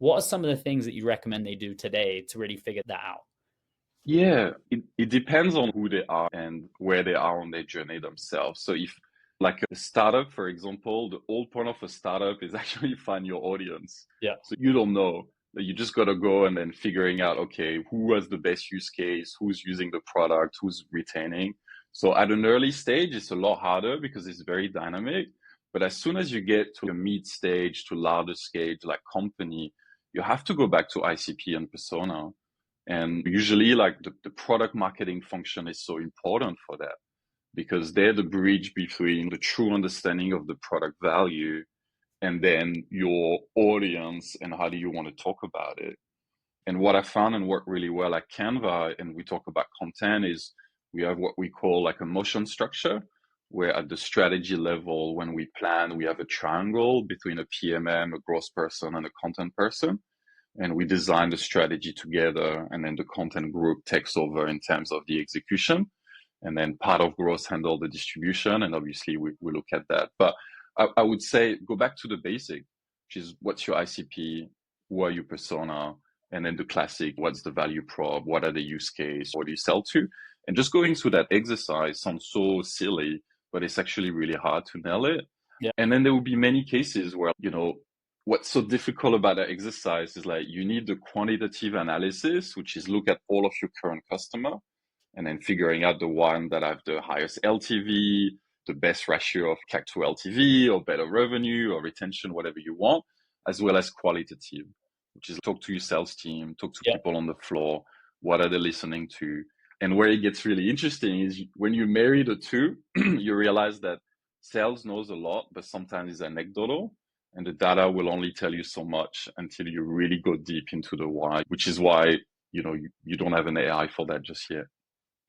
What are some of the things that you recommend they do today to really figure that out? Yeah, it depends on who they are and where they are on their journey themselves. So if like a startup, for example, the whole point of a startup is actually find your audience. Yeah. So you don't know. You just got to go and then figuring out, okay, who has the best use case, who's using the product, who's retaining. So at an early stage, it's a lot harder because it's very dynamic. But as soon as you get to a mid stage to larger stage, like company, you have to go back to ICP and persona. And usually like the product marketing function is so important for that because they're the bridge between the true understanding of the product value and then your audience and how do you want to talk about it. And what I found and worked really well at Canva, and we talk about content, is we have what we call like a motion structure, where at the strategy level, when we plan, we have a triangle between a PMM, a growth person, and a content person, and we design the strategy together, and then the content group takes over in terms of the execution, and then part of growth handle the distribution, and obviously we look at that. But I would say go back to the basic, which is what's your ICP, who are your persona, and then the classic, what's the value prop, what are the use case, what do you sell to, and just going through that exercise sounds so silly, but it's actually really hard to nail it. Yeah. And then there will be many cases where, what's so difficult about that exercise is like you need the quantitative analysis, which is look at all of your current customer and then figuring out the one that have the highest LTV, the best ratio of CAC to LTV, or better revenue or retention, whatever you want, as well as qualitative, which is talk to your sales team, talk to Yeah. people on the floor, what are they listening to? And where it gets really interesting is when you marry the two, you realize that sales knows a lot, but sometimes it's anecdotal. And the data will only tell you so much until you really go deep into the why, which is why, you don't have an AI for that just yet.